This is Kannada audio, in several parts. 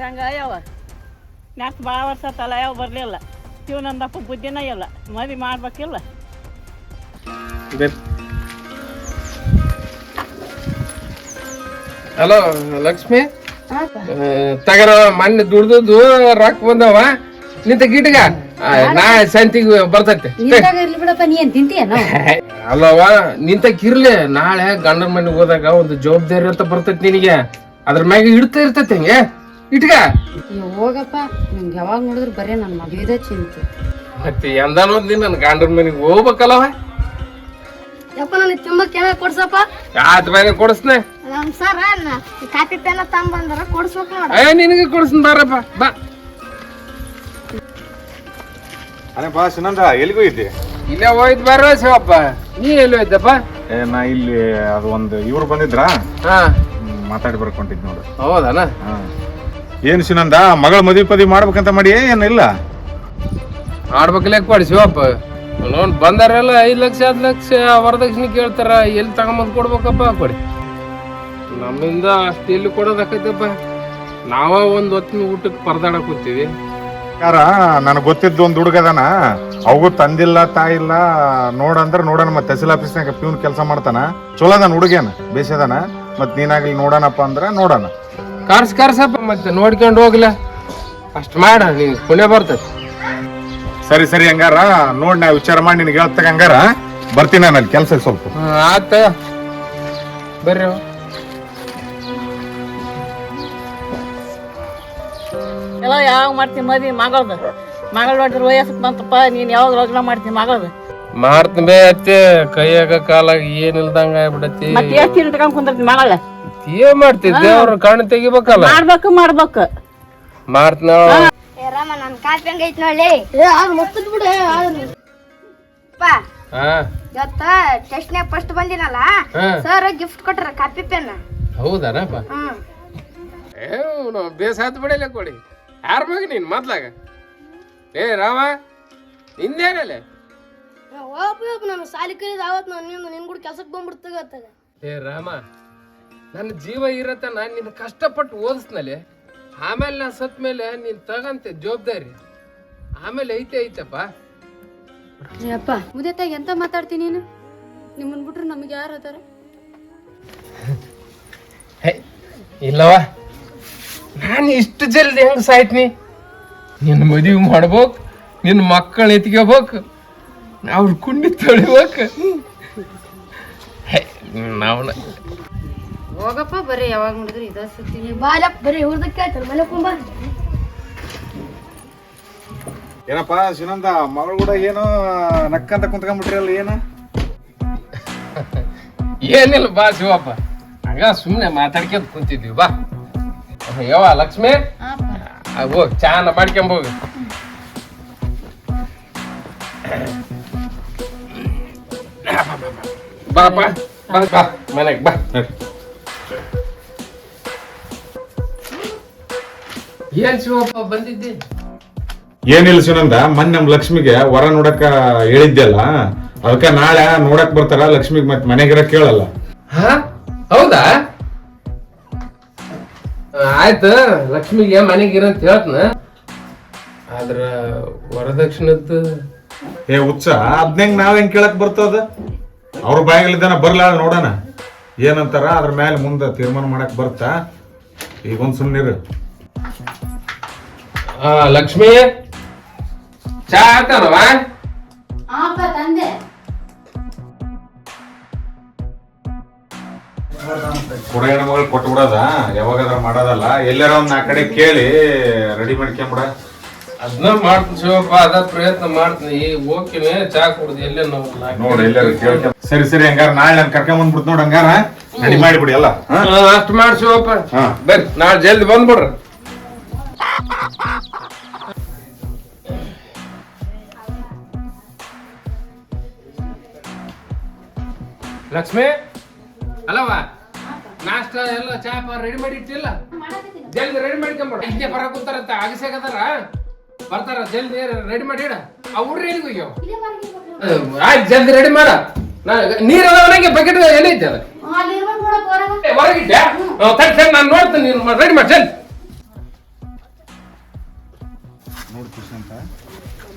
ಹಂಗ ಯಾವ ನಾಲ್ಕು ಭಾಳ ವರ್ಷ ತಲ ಯಾವ ಬರಲಿಲ್ಲ ಶಿವನಂದಪ್ಪ ಬುದ್ಧಿನ ಇಲ್ಲ ಮದುವೆ ಮಾಡ್ಬೇಕಿಲ್ಲ. ಹಲೋ ಲಕ್ಷ್ಮಿ, ತಗರ ಮೊನ್ನೆ ದುಡ್ದು ರೊಕ್ಕ ಬಂದವ ನಿಂತ ಗಿಟಗ ನಾ ಸಂತಿಗೆ ಬರ್ತೈತೆ. ಅಲ್ಲವ ನಿಂತಕ್ಕಿರ್ಲಿ, ನಾಳೆ ಗಂಡನ ಮನೆಗೆ ಹೋದಾಗ ಒಂದು ಜವಾಬ್ದಾರಿ ಅಂತ ಬರ್ತೈತಿ ನಿನಗೆ, ಅದ್ರ ಮ್ಯಾಗ ಇಡ್ತಾ ಇರ್ತೈತಿ. ಹಂಗೆ ಇಟ್ಗ ಹೋಗಪ್ಪ, ನಿಮ್ಗೆ ಯಾವಾಗ ನೋಡಿದ್ರು ಬರೀ ನನ್ನ ಮದುವೆದ ಚಿಂತೆ. ಮತ್ತೆ ಎಂದಾನೋದ್ ನೀನ್ ನನ್ ಗಂಡನ ಮನೆಗೆ ಹೋಗ್ಬೇಕಲ್ಲವ. ಯಪ್ಪ ನನಗೆ ತುಂಬಾ ಚೆನ್ನಾಗಿ ಕೊಡ್ಸಪ್ಪ. ಆತ್ ಬೇರೆ ಕೊಡಿಸ್ನೆ. ನಮ್ ಸರ್ ಕಾಪಿ ಪೆನ್ ತಂಬಂದ್ರ ಕೊಡ್ಸ್ಬೇಕು ನೋಡ. ನಿನಗೆ ಕೊಡಿಸ್ನ ಬಾರಪ್ಪ ಬಾ. ಅರೆ ಬಾ ಸುನಂದ, ಎಲ್ಲಿಗೂ ಇದ್ದೆ? ಇಲ್ಲೇ ಹೋಯ್ತು ಬಾರ ಶಿವಪ್ಪ. ನೀ ಎಲ್ಲಿ ಹೋಯ್ತಪ್ಪ? ನಾ ಇಲ್ಲಿ ಅದು ಒಂದು ಇವ್ರು ಬಂದಿದ್ರ, ಹಾ ಮಾತಾಡಿ ಬರ್ಕೊಂಡಿದ್ ನೋಡು. ಹೌದನ? ಏನ್ ಸುನಂದ, ಮಗಳ ಮದ್ವಿ ಪದಿ ಮಾಡ್ಬೇಕಂತ ಮಾಡಿ ಏನಿಲ್ಲ? ಆಡ್ಬೇಕಲ್ಲ ಕೊಡಿ ಶಿವಪ್ಪ. ನೋಡ್ ಬಂದಾರೆಲ್ಲ 5 ಲಕ್ಷ 10 ಲಕ್ಷ ವರದಕ್ಷಿಣೆ ಕೇಳ್ತಾರ, ಎಲ್ಲಿ ತಗೊಂಬಂದ್ ಕೊಡ್ಬೇಕಪ್ಪ? ಕೊಡಿ. ನಮ್ಮಿಂದ ಅಷ್ಟು ಎಲ್ಲಿ ಕೊಡೋದಾಕೈತಪ್ಪ. ನಾವ ಒಂದ್ ಹೊತ್ತಿನ ಊಟಕ್ಕೆ ಪರದಾಡಕ್ ಕೂತೀವಿ. ಯಾರ ನನಗೆ ಗೊತ್ತಿದ್ದು ಒಂದು ಹುಡುಗದಾನ, ಅವು ತಂದಿಲ್ಲ ತಾಯಿಲ್ಲ. ನೋಡಂದ್ರ ನೋಡೋಣ, ಮತ್ತೆ ತಹಸೀಲ್ ಆಫೀಸ್ನಾಗ ಪ್ಯೂನ್ ಕೆಲಸ ಮಾಡ್ತಾನ. ಚಲೋ ಅದಾನ ಹುಡುಗೇನ, ಬೇಸದಾನ. ಮತ್ ನೀನಾಗ್ಲಿ ನೋಡೋಣಪ್ಪ ಅಂದ್ರ ನೋಡೋಣ. ಕಾರ್ಸಪ್ಪ, ಮತ್ತೆ ನೋಡ್ಕೊಂಡು ಹೋಗ್ಲ. ಅಷ್ಟ್ ಮಾಡ, ನೀನ್ ಪುಣ್ಯ ಬರ್ತೈತಿ. ಸರಿ ಸರಿ, ಹಂಗಾರ ನೋಡ್, ನಾ ವಿಚಾರ ಮಾಡಿ ನಿನ್ಗೆ ಹೇಳ್ತಾಗ ಹಂಗಾರ ಬರ್ತೀನಿ. ನಾನು ಅಲ್ಲಿ ಕೆಲಸ ಸ್ವಲ್ಪ. ಆತ ಬರ್ರಿ. ಎಲ್ಲ ಯಾವಾಗ ಮಾಡ್ತೀನಿ ಮದ್ವಿ ಮಗಳದು? ಮಗಳ ನೋಡಿದ್ರೆ ವಯಸ್ಸಕ್ಕೆ ಬಂತಪ್ಪ, ನೀನ್ ಯಾವಾಗ ಲಗ್ನ ಮಾಡ್ತೀನಿ ಮಗಳದು? ಮಾಡ್ತೀನಿ ಬೇ ಅತ್ತೆ, ಕೈಯಾಗ ಕಾಲಾಗ ಏನಿಲ್ದಂಗ ಆಗ್ಬಿಡತಿ. ಮತ್ತೆ ಎಷ್ಟು ಇಟ್ಕೊಂಡ್ ಕುಂದಿರ್ತೀನಿ ಮಗಳ? ಏನ್ ಮಾಡ್ತಿ, ದೇವ್ರ ಕಣ್ಣು ತೆಗಿಬೇಕಲ್ಲ. ಮಾಡ್ಬೇಕು ಮಾಡ್ತೀನಿ. ರಾಮ ನನ್ ಕಾಪಿ ಹಂಗೈತ್ ನೋಡಿ. ಮತ್ತದ್ ಬಿಡು. ಇವತ್ತ ಟೆಸ್ಟ್ನ್ಯಾಗ ಫಸ್ಟ್ ಬಂದಿನಲ್ಲ, ಸರ್ ಗಿಫ್ಟ್ ಕೊಟ್ರ ಕಾಪಿ ಪೆನ್. ಹೌದನಪ್ಪ? ಬೇಸಾತ್ ಬಿಡಲ್ಲ ಕೊಡಿ. ಯಾರ ಮಗ ನೀನ್ ಮೊದ್ಲಾಗ? ಏ ರಾಮ, ನಿಂದೇನಲ್ಲೇ? ನಾನು ಸಾಲಿ ಕಲಿದ ಅವತ್ ನಿನ್ ಕೂಡ ಕೆಲ್ಸಕ್ಕೆ ಬಂದ್ಬಿಡ್ತಾಗ. ಏ ರಾಮ, ನನ್ನ ಜೀವ ಇರತ್ತ, ನಾನು ನಿನ್ನ ಕಷ್ಟಪಟ್ಟು ಓದಿಸ್ನಲ್ಲಿ. ಆಮೇಲೆ ನಾ ಸತ್ ಮೇಲೆ ನೀನ್ ತಗಂತೆ ಜವಾಬ್ದಾರಿ. ಆಮೇಲೆ ಐತಪ್ಪ. ಅಪ್ಪ ಮುದೇತಾಗ ಎಂತ ಮಾತಾಡ್ತೀನಿ ನೀನು? ನಿಮ್ಮನ್ ಬಿಟ್ರೆ ನಮ್ಗೆ ಯಾರು ಅದಾರ? ಇಲ್ಲವ, ನಾನು ಇಷ್ಟು ಜಲ್ದಿ ಹೆಂಗ್ ಸಾಯ್ತೀನಿ? ನಿನ್ನ ಮದುವೆ ಮಾಡ್ಬೇಕು, ನಿನ್ನ ಮಕ್ಕಳು ಎತ್ಕೋಬೇಕು, ಅವ್ರ ಕುಂಡಿ ತೊಳಿಬೇಕು. ನಾವು ಹೋಗಪ್ಪ, ಬರೀ ಯಾವಾಗ ನೋಡಿದ್ರು ಇದ ಸುತ್ತೀನಿ. ಬಾಲಪ್ಪ ಬರೀ ಇವ್ರದಕ್ಕೆ ಕೇಳ್ತಾರೆ, ಮನೆ ಕುಂಬ. ಏನಪ್ಪ ಸುನಂದ, ಮಗಳು ಕೂಡ ಏನೋ ನಕ್ಕಂತ ಕುಂತ್ಕೊಂಡ್ಬಿಟ್ರಲ್ಲ, ಏನ? ಏನಿಲ್ಲ ಬಾ ಶಿವಪ್ಪ, ಹಂಗ ಸುಮ್ಮನೆ ಮಾತಾಡ್ಕೊಂತ ಕುಂತಿದ್ವಿ. ಬಾ ಯಾವ ಲಕ್ಷ್ಮಿ, ಹೋಗ್ ಚಾನ ಮಾಡ್ಕೊಂಬೋಗ. ಬಾಪ ಬಾ ಬಾ ಮನೆಗೆ ಬಾ. ಏನ್ ಶಿವಪ್ಪ ಬಂದಿದ್ದೆ? ಏನಿಲ್ಲ ಸುನಂದ, ಮೊನ್ನೆ ನಮ್ ಲಕ್ಷ್ಮಿಗೆ ವರ ನೋಡಕ ಹೇಳಿದ್ದೆಲ್ಲ, ಅದಕ್ಕ ನಾಳೆ ನೋಡಕ್ ಬರ್ತಾರ. ಲಕ್ಷ್ಮಿಗೆ ಮತ್ತೆ ಮನೆಗಿರ ಕೇಳಲ್ಲ. ಹಾ ಹೌದಾ? ಆಯ್ತು, ಲಕ್ಷ್ಮಿಗೆ ಮನೆಗೆ ಇರಂತ ಹೇಳ್ತನ. ಆದ್ರ ವರದಕ್ಷಿಣದ್ದು ಏ ಹುಚ್ಚ, ಅದ್ನಂಗ್ ನಾವ್ ಹೆಂಗ್ ಕೇಳಕ್ ಬರ್ತದ? ಅವ್ರ ಬಾಯಿಗಳಿದ್ದಾನ ಬರ್ಲ, ನೋಡೋಣ ಏನಂತಾರ. ಅದ್ರ ಮೇಲೆ ಮುಂದೆ ತೀರ್ಮಾನ ಮಾಡಕ್ ಬರ್ತಾ. ಈಗ ಒಂದ್ ಸುಮ್ನಿರು. ಲಕ್ಷ್ಮಿ, ಚಾ ಆತನವ? ತಂದೆ ಕೊಡ ಹೆಣ್ಮಗಳು ಕೊಟ್ಟು ಬಿಡೋದ, ಯಾವಾಗಾದ್ರ ಮಾಡೋದಲ್ಲ. ಎಲ್ಲಾರ ಒಂದ್ ಆ ಕಡೆ ಕೇಳಿ ರೆಡಿ ಮಾಡ್ಕೊಂಬಿಡ. ಅದನ್ನ ಮಾಡ್ತೀನಿ ಶಿವಪ್ಪ, ಅದ ಪ್ರಯತ್ನ ಮಾಡ್ತೀನಿ. ಈಗ ಹೋಗ್ತೀನಿ, ಚಾ ಕುಡ್ದು ಎಲ್ಲೇ ನೋಡಿ ಎಲ್ಲಾರು ಕೇಳ್ಕೊಂಡ್. ಸರಿ ಸರಿ, ಹಂಗಾರ ನಾಳೆ ನಾನು ಕರ್ಕೊಂಡ್ ಬಂದ್ಬಿಡ್ತು ನೋಡ್. ಹಂಗಾರ ರೆಡಿ ಮಾಡಿಬಿಡಿ ಎಲ್ಲ. ಅಷ್ಟು ಮಾಡಿ ಶಿವಪ್ಪ. ಬರ್ರಿ, ನಾಳೆ ಜಲ್ದಿ ಬಂದ್ಬಿಡ್ರಿ. ಲಕ್ಷ್ಮಿ, ಅಲ್ಲವಾ ನಾಷ್ಟ ಎಲ್ಲ ಚಾ ರೆಡಿ ಮಾಡಿ ಇಟ್ಟಿಲ್ಲ? ಜಲ್ದಿ ರೆಡಿ ಮಾಡ್ಕೊಂಬಿಡ. ಇಲ್ಲೇ ಬರ ಕುಂತಾರಂತ, ಅಗಸ್ಯಾಗದಾರ ಬರ್ತಾರ. ಜಲ್ದಿ ರೆಡಿ ಮಾಡಿ ಇಡ. ಆ ಹುಡ್ರಿ ಎಲ್ಲಿಗೆ ಹೋಗ್ಯಾವ? ಆಯ್ತು, ಜಲ್ದಿ ರೆಡಿ ಮಾಡ. ನೀರ್ ಅದಾವನಾಗೆ ಬಕೆಟ್ ಎಲ್ಲಿ ಐತೆ? ಅದ ಹೊರಗಿದ್ದೆ. ನಾನು ನೋಡ್ತೀನಿ, ನೀನು ರೆಡಿ ಮಾಡಿ ಜಲ್ದಿ.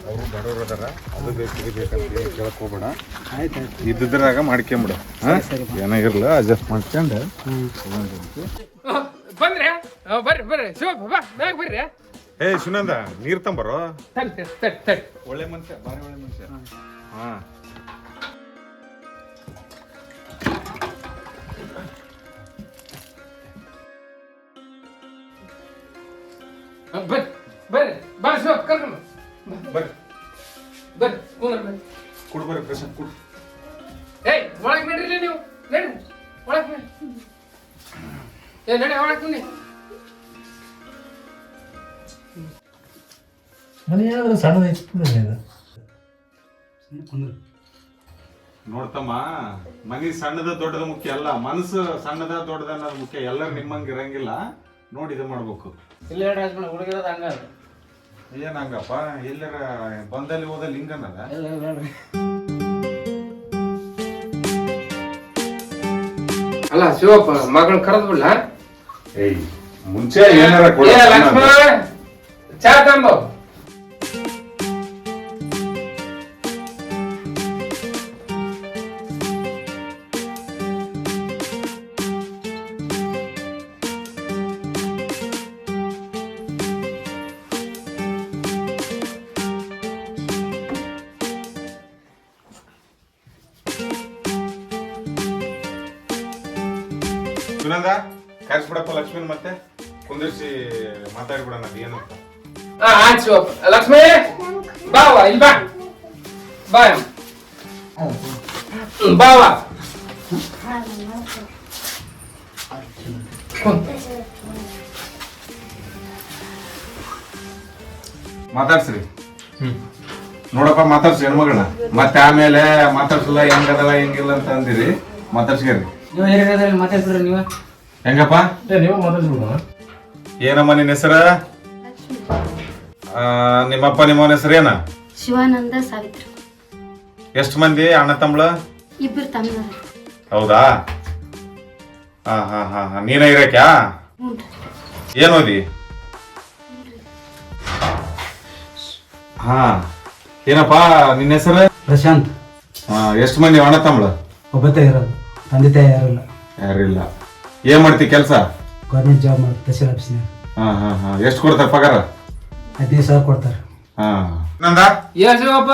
ಅವರು ಬಡವ್ರು ಅದಾರ, ಅದು ಬೇಕು ಇದು ಬೇಕಂತ ಏನು ಕೇಳಕ್ ಹೋಗ್ಬೇಡ. ಇದ್ದಿದ್ರಾಗ ಮಾಡ್ಕೊಂಬಿಡು. ಏನಾಗಿರ್ಲ ಅಡ್ಜಸ್ಟ್ ಮಾಡ್ಕೊಂಡು ಬಂದ್ರೆ ಬರ್ರಿ ಬರ್ರಿ ಶಿವಪ್ಪ ಬಾ ಮ್ಯಾಗ ಬರ್ರಿ. ಏ ಸುನಂದ ನೀರ್ ತಂಬರೋ. ತಡಿ ಒಳ್ಳೆ ಮನುಷ್ಯ, ಭಾರಿ ಒಳ್ಳೆ ಮನುಷ್ಯ. ಹಾ ಬರ್ರಿ ಬರ್ರಿ ಬಾ ಶಿವಪ್ಪ ಕರ್ಕೊಂಡು ಬರ್ರಿ ಬರ್ರಿ ಕುಂದ್ರ ಬರ್ರಿ. ಕುಡ್ ಬರ್ರಿ ಪ್ರಶಾಂತ್ ಕುಡ್. ಏಯ್ ಒಳಗೆ ನಡೀರಿ ನೀವು, ನಡ್ರಿ ಒಳಗೆ ನಡಿ. ನಡಿ ಒಳಗೆ ಕುಂದಿ. ಮನೆ ಏನಾದ್ರು ಸಣ್ಣದೈತಿ ನೋಡ್ತಮ್ಮ, ಮನಿ ಸಣ್ಣದ ದೊಡ್ಡದ ಮುಖ್ಯ ಅಲ್ಲ, ಮನಸ್ಸು ಸಣ್ಣದ ದೊಡ್ಡದ ಅನ್ನೋದು ಮುಖ್ಯ. ಎಲ್ಲರೂ ನಿಮ್ಮಂಗ ಇರಂಗಿಲ್ಲ, ನೋಡಿ ಇದು ಮಾಡ್ಬೇಕು. ಇಲ್ಲ ಹೇಳ್ರಿ ಹುಡುಗಿರೋದು ಹಂಗ ಏನಂಗಪ್ಪ, ಎಲ್ಲರ ಬಂದಲ್ಲಿ ಹೋದಲ್ಲಿ ಹಿಂಗನ್ನದ. ಅಲ್ಲ ಶಿವಪ್ಪ ಮಗಳ ಕರೆದ್ ಬಿಡ್ಲ. ಏಯ್ ಮುಂಚೆ ಏನಾರ ಕೊಡ. ಲಕ್ಷ್ಮಣ ಚಾ ತಂಬ. ಸುನಂದ ಕರ್ಸ್ಬಿಡಪ್ಪ ಲಕ್ಷ್ಮೀನ್, ಮತ್ತೆ ಕುಂದಿರ್ಸಿ ಮಾತಾಡ್ಬಿಡೋಣ ಏನು ಅಂತ. ಆಯ್ತು ಶಿವಪ್ಪ. ಲಕ್ಷ್ಮೀ ಬಾವ ಇಲ್ಲಿ ಬಾ ಬಾ ಬಾವ. ಮಾತಾಡ್ಸ್ರಿ. ನೋಡಪ್ಪ ಮಾತಾಡ್ಸಿ ಹೆಣ್ಮಗಳನ್ನ, ಮತ್ತೆ ಆಮೇಲೆ ಮಾತಾಡ್ಸಲ್ಲ ಹೆಂಗದಲ್ಲ ಹೆಂಗಿಲ್ಲ ಅಂತ ಅಂದಿರಿ. ಮಾತಾಡ್ಸ್ಕೇರಿ. ನೀವು ಏರಿಯಾದಲ್ಲಿ ಮಾತಾಡ್ಬಿಡ್ರಿ ನೀವು. ಹೆಂಗಪ್ಪ ನೀವು ಮಾತಾಡ್ಸ್ಬಿಡ. ಏನಮ್ಮ ನಿನ್ನ ಹೆಸರ? ನಿಮ್ಮಪ್ಪ ನಿಮ್ಮವನ ಹೆಸರು ಏನ? ಶಿವಾನಂದ ಸಾವಿತ್ರಿ. ಎಷ್ಟು ಮಂದಿ ಅಣ್ಣ ತಮ್ಮಳ? ಇಬ್ಬರು ತಮ್ಮ. ಹೌದಾ? ಹಾ ಹಾ ಹಾ ಹಾ ನೀನ ಇರಕ್ಯಾ? ಏನ್ ಓದಿ? ಹಾ ಏನಪ್ಪ ನಿನ್ನ ಹೆಸರು? ಪ್ರಶಾಂತ್. ಎಷ್ಟು ಮಂದಿ ಅಣ್ಣ ತಮ್ಮಳ? ಒಬ್ಬತ್ತೇ ಇರೋದು, ತಂದೆ ತಾಯಿ ಯಾರಿಲ್ಲ. ಯಾರಿಲ್ಲ. ಏನ್ ಮಾಡ್ತಿ ಕೆಲ್ಸ? ಗೌರ್ಮೆಂಟ್ ಜಾಬ್ ಮಾಡಿ ತಹಸೀಲ್ ಆಫೀಸ್ನಾಗ. ಹಾ ಹಾ ಹಾ ಎಷ್ಟು ಕೊಡ್ತಾರ ಪಗಾರ? 15,000 ಕೊಡ್ತಾರೆ. ಹಾ ನಂದ ಏನ್ ಶಿವಪ್ಪ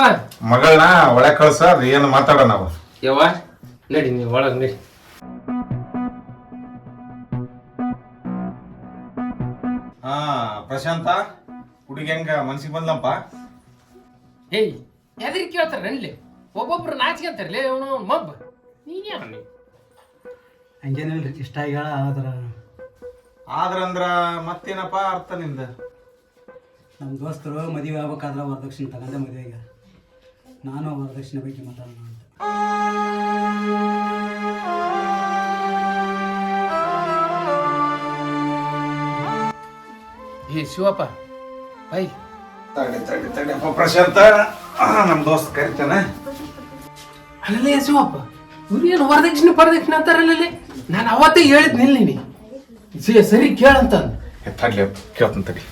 ಮಗಳನ್ನ ಒಳಗೆ ಕಳ್ಸ, ಅದು ಏನು ಮಾತಾಡೋಣ ನಾವು. ಯವ್ವ ನಡಿ ನೀವು ಒಳಗೆ ನಡಿ. ಹಾ ಪ್ರಶಾಂತ, ಹುಡುಗಿ ಹೆಂಗ ಮನ್ಸಿಗೆ ಬಂದ್ಲಪ್ಪ? ಏಯ್ ಎದ್ರಿ ಕೇಳ್ತಾರ ನನ್ಲಿ, ಒಬ್ಬೊಬ್ರು ನಾಚ್ಕೊಂತಾರಲೇ ಅವನು ಮಬ್ಬ. ನೀನ್ಯಾವ ನೀ ಹಂಗೇನಿಲ್ರಿ, ಇಷ್ಟ ಆಗ್ಯಾಳ. ಆದ್ರಂದ್ರ ಮತ್ತೇನಪ್ಪ ಅರ್ಥ ನಿಂದ? ನಮ್ಮ ದೋಸ್ತರು ಮದುವೆ ಆಗ್ಬೇಕಾದ್ರೆ ವರದಕ್ಷಿಣೆ ತಗೊಂಡೆ ಮದುವೆಗೆ. ನಾನು ವರದಕ್ಷಿಣೆ ಬಗ್ಗೆ ಮಾತಾಡೋಣ ಅಂತ. ಏ ಶಿವಪ್ಪ ಬೈ. ತಡಿಯಪ್ಪ ಪ್ರಶಾಂತ, ನಮ್ ದೋಸ್ತ್ ಕರಿತಾನೆ. ಅಲ್ಲೇ ಶಿವಪ್ಪ ಇವ್ರು ಏನು ವರದಕ್ಷಿಣೆ ಪರದಕ್ಷಿಣೆ ಅಂತಾರಲ್ಲೇ. ನಾನು ಅವತ್ತೇ ಹೇಳಿದ್ ನಿಲ್ಲಿ ಸರಿ ಕೇಳಂತಂದು. ತಡ್ಲಿ ಕೇಳ್ತಾನೆ ತಡಿ.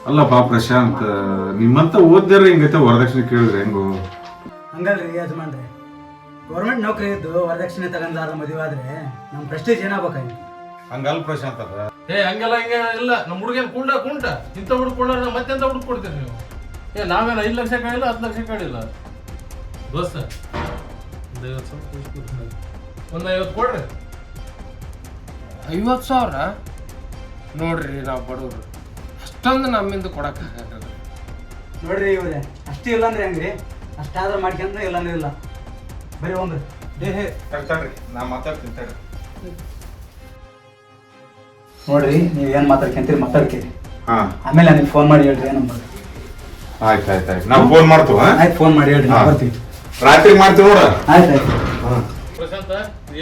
ಅಲ್ಲಪ್ಪ ಪ್ರಶಾಂತ್, ನಿಮ್ಮಂತ ಓದ್ಯಾರ ಹಿಂಗೈತೆ ವರದಕ್ಷಿಣೆ ಕೇಳಿದ್ರೆ ಹೆಂಗು? ಹಂಗಲ್ರಿ ಯಜಮಾನ್ರಿ, ಗೌರ್ಮೆಂಟ್ ನೌಕರಿ ಇದ್ದು ವರದಕ್ಷಿಣೆ ತಗೊಂಡಾದ ಮದುವೆ ಆದ್ರೆ ನಮ್ಮ ಪ್ರೆಸ್ಟೀಜ್ ಏನಾಗಬೇಕಾಗಿ? ಹಂಗಲ್ ಪ್ರಶಾಂತ್ ಅದ. ಹಂಗೆಲ್ಲ ಹಿಂಗೆ ಇಲ್ಲ. ನಮ್ಮ ಹುಡುಗೇನು ಕುಂಟ ಇಂಥ ಹುಡುಕೊಂಡ್ರೆ ಮತ್ತೆಂತ ಹುಡುಕ್ ಕೊಡ್ತೀರಿ ನೀವು? ನಾವೇನು 5 ಲಕ್ಷ ಕಾಣಿಲ್ಲ 10 ಲಕ್ಷ ಕಾಣಿಲ್ಲ ದೋಸ್ತ. ಒಂದು 50 ಕೊಡ್ರಿ. 50,000 ನೋಡ್ರಿ, ನಾವು ಬಡವ್ರು ಅಷ್ಟೊಂದು ನಮ್ಮಿಂದ ಕೊಡಕ್ಕಾಗಲ್ಲ. ನೋಡ್ರಿ ಇವ್ರೆ, ಅಷ್ಟೇ ಇಲ್ಲ ಅಂದ್ರೆ ಹೆಂಗ್ರಿ? ಅಷ್ಟಾದ್ರೆ ಮಾಡ್ಕೊಂಡ್ರೆ ಇಲ್ಲಾಂದ್ರೆ ಇಲ್ಲ. ಬರೀ ಒಂದು ತಡ್ರಿ ನಾ ಮಾತಾಡ್ತೀನಿ ತಡ್ರಿ. ನೋಡ್ರಿ, ನೀವ್ ಏನ್ ಮಾತಾಡ್ಕೊಂತೀರಿ ಮಾತಾಡ್ಕೇರಿ. ಹಾ ಆಮೇಲೆ ನನಗೆ ಫೋನ್ ಮಾಡಿ ಹೇಳ್ರಿ ನಂಬರ್. ಆಯ್ತು ಆಯ್ತು ಆಯ್ತು, ನಾವು ಫೋನ್ ಮಾಡ್ತೀವ. ಆಯ್ತು, ಫೋನ್ ಮಾಡಿ ಹೇಳ್ರಿ, ನಾವು ಬರ್ತೀವಿ. ರಾತ್ರಿ ಮಾಡ್ತೀವಿ ನೋಡ. ಆಯ್ತು ಆಯ್ತು. ಪ್ರಶಾಂತ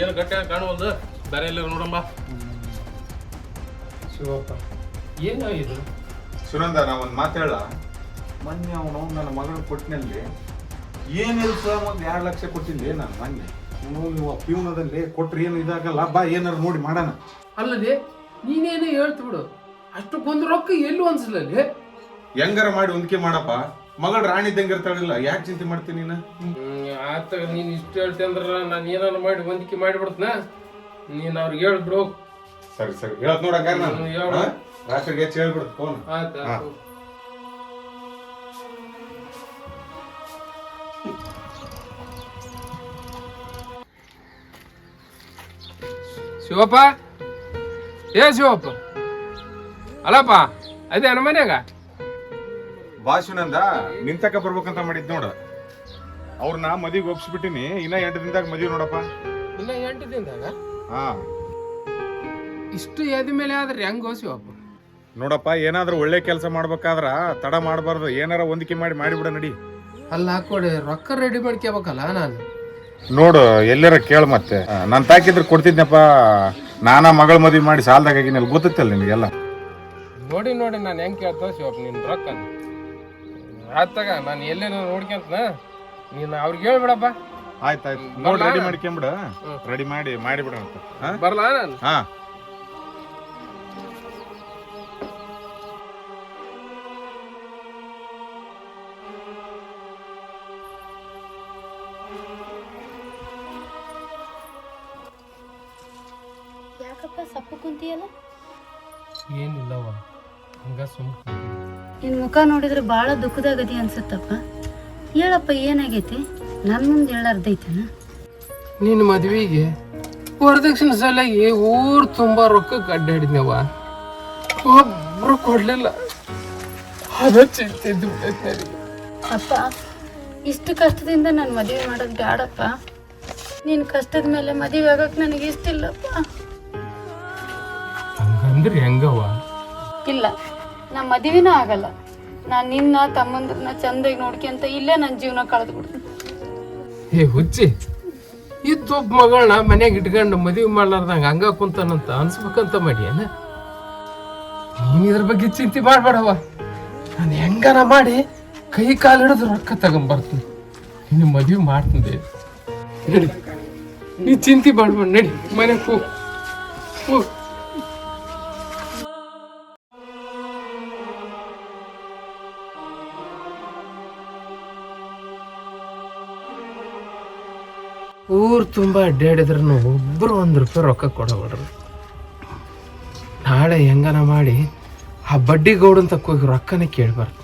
ಏನು ಗಟ್ಟಿ ಕಾಣುವಲ್ದು, ಬೇರೆ ಎಲ್ಲ ನೋಡಂಬ. ಶಿವಪ್ಪ ಏನೋ ಇದು? ಸುನಂದ, ನಾ ಒಂದು ಮಾತು ಹೇಳ. ಮೊನ್ನೆ ಅವನು ನನ್ನ ಮಗಳು ಕೊಟ್ಟಿನಲ್ಲಿ ಏನಿಲ್ಲ ಸರ್, ಒಂದು 2 ಲಕ್ಷ ಕೊಟ್ಟಿದ್ದೆ ನಾನು ಮೊನ್ನೆ. ನೀವು ಪ್ಯೂನದಲ್ಲಿ ಕೊಟ್ರಿ ಏನು ಇದಾಗಲ್ಲ, ಬಾ ಏನಾರು ನೋಡಿ ಮಾಡೋಣ. ಅಲ್ಲದೆ ನೀನೇನು ಹೇಳ್ತು ಬಿಡು, ಅಷ್ಟಕ್ಕೊಂದು ರೊಕ್ಕ ಎಲ್ಲೂ ಅನ್ಸಲಲ್ಲಿ. ಹೆಂಗಾರ ಮಾಡಿ ಹೊಂದಿಕೆ ಮಾಡಪ್ಪ. ಮಗಳು ರಾಣಿ ಇದ್ದಂಗೆ ಇರ್ತಾಳಿಲ್ಲ, ಯಾಕೆ ಚಿಂತೆ ಮಾಡ್ತೀನಿ ನೀನು? ಆತ ನೀನ್ ಇಷ್ಟು ಹೇಳ್ತಿ ಅಂದ್ರ ನಾನು ಏನಾರು ಮಾಡಿ ಹೊಂದಿಕೆ ಮಾಡಿಬಿಡ್ತನ. ನೀನ್ ಅವ್ರಿಗೆ ಹೇಳ್ಬಿಡು. ಸರಿ ಸರಿ ಹೇಳತ್ ನೋಡಂಗ ಹೇಳು. ರಾತ್ರಿಗೆ ಹೆಚ್ಚು ಹೇಳ್ಬಿಡ್ತು ಫೋನ್. ಆಯ್ತಾ ಶಿವಪ್ಪ, ಏ ಶಿವಪ್ಪ, ಅಲ್ಲಪ್ಪ ಅದೇ ನಮ್ಮ ಮನ್ಯಾಗ ಭಾಷಣಂದ ನಿಂತಕ ಬರ್ಬೇಕಂತ ಮಾಡಿದ್ ನೋಡ. ಅವ್ರನ್ನ ಮದಿಗೆ ಒಪ್ಸ್ಬಿಟ್ಟಿನಿ. ಇನ್ನ 8 ದಿನದಾಗ ಮದ್ವಿ ನೋಡಪ್ಪ. ಇನ್ನ 8 ದಿನದಾಗ? ಹಾ, ಇಷ್ಟು ಎದ ಮೇಲೆ ಆದ್ರೆ ಹೆಂಗೋ ಶಿವಪ್ಪ? ನೋಡಪ್ಪ, ಏನಾದ್ರೂ ಒಳ್ಳೆ ಕೆಲಸ ಮಾಡ್ಬೇಕಾದ್ರ ತಡ ಮಾಡಬಾರ್ದು. ಏನಾರ ಹೊಂದಿಕೆ ಮಾಡಿಬಿಡ ನಡಿ. ಅಲ್ಲ ಹಾಕೊಡಿ, ರೊಕ್ಕ ರೆಡಿ ಮಾಡ್ಕೋಬೇಕಲ್ಲ ನಾನು. ನೋಡು, ಎಲ್ಲಾರ ಕೇಳ ಮತ್ತೆ. ನಾನು ತಾಕಿದ್ರೆ ಕೊಡ್ತಿದ್ನಪ್ಪ. ನಾನಾ ಮಗಳ ಮದ್ವಿ ಮಾಡಿ ಸಾಲದಾಗ ಆಗಿನಲ್ಲಿ ಗೊತ್ತಲ್ಲ ನಿನಗೆಲ್ಲ. ನೋಡಿ ನಾನು ಹೆಂಗ್ ಕೇಳ್ತಾವ ಶಿವಪ್ಪ ನಿನ್ ರೊಕ್ಕ. ಆತಾಗ ನಾನು ಎಲ್ಲೇನೋ ನೋಡ್ಕೊಂತ ನೀನು ಅವ್ರಿಗೆ ಹೇಳ್ಬಿಡಪ್ಪ. ಆಯ್ತಾಯ್ತು, ನೋಡಿ ರೆಡಿ ಮಾಡ್ಕೊಂಬಿಡ. ರೆಡಿ ಮಾಡಿಬಿಡ ಅಂತ. ಬರ್ಲಾ ನಾನು? ಹಾ, ಯಾಕಪ್ಪ ಸಪ್ಪು ಕುಂತಿಯಲ್ಲ? ಏನಿಲ್ಲವ, ಹಂಗ ಸುಮ್ಮನೆ ನಿನ್ ಮುಖ ನೋಡಿದ್ರೆ ಬಾಳ ದುಃಖದಾಗದಿ ಅನ್ಸತ್ತಪ್ಪ. ಹೇಳಪ್ಪ, ಏನಾಗೈತಿ? ನನ್ ಮುಂದೆ ಹೇಳಾರ್ದೈತನ? ನಿನ್ನ ಮದ್ವಿಗೆ ವರದಕ್ಷಿಣೆ ಸಲಗಿ ಊರ್ ತುಂಬಾ ರೊಕ್ಕ ಅಡ್ಡಾಡಿದ್ನವ. ಒಬ್ರು ಕೊಡ್ಲಿಲ್ಲ. ಅದ ಚಿಂತೆ ಬಿಟ್ಟೈತೆ. ಅಪ್ಪ, ಇಷ್ಟು ಕಷ್ಟದಿಂದ ನಾನು ಮದುವೆ ಮಾಡೋದು ಬ್ಯಾಡಪ್ಪ. ನಿನ್ ಕಷ್ಟದ ಮೇಲೆ ಮದುವೆ ಆಗಕ್ ನನಗೆ ಇಷ್ಟ ಇಲ್ಲಪ್ಪ. ಹಂಗಂದ್ರೆ ಹೆಂಗವ? ಇಲ್ಲ, ನಾ ಮದುವೆನೂ ಆಗಲ್ಲ. ನಾನು ನಿನ್ನ ತಮ್ಮಂದ್ರನ್ನ ಚಂದಾಗಿ ನೋಡ್ಕೊಂತ ಇಲ್ಲೇ ನನ್ನ ಜೀವನ ಕಳೆದು ಬಿಡ್ತೀನಿ. ಏ ಹುಚ್ಚಿ, ಇದ್ದೊಬ್ಬ ಮಗಳನ್ನ ಮನ್ಯಾಗ ಇಟ್ಕೊಂಡು ಮದುವೆ ಮಾಡ್ಲಾರ್ದಂಗ ಹಂಗ ಕುಂತಾನಂತ ಅನ್ಸ್ಬೇಕಂತ ಮಾಡ್ಯಾನ. ನೀನ್ ಇದ್ರ ಬಗ್ಗೆ ಚಿಂತೆ ಮಾಡ್ಬೇಡವ. ನಾನು ಹೆಂಗಾನ ಮಾಡಿ ಕೈ ಕಾಲು ಹಿಡಿದು ರೊಕ್ಕ ತಗೊಂಬರ್ತೀನಿ. ನಿನ್ನ ಮದುವೆ ಮಾಡ್ತೀನಿ. ನಡಿ, ನೀ ಚಿಂತೆ ಮಾಡ್ಬೇಡ. ನಡಿ ಮನೆಗೆ ಹೋಗು. ಊರು ತುಂಬ ಅಡ್ಡಾಡಿದ್ರು ಒಬ್ಬರು ₹1 ರೊಕ್ಕ ಕೊಡಬೇಡ್ರಿ. ನಾಳೆ ಹೆಂಗನ ಮಾಡಿ ಆ ಬಡ್ಡಿ ಗೌಡನ್ ತಕ್ಕ ಹೋಗಿ ರೊಕ್ಕನೇ ಕೇಳ್ಬಾರ್ದು.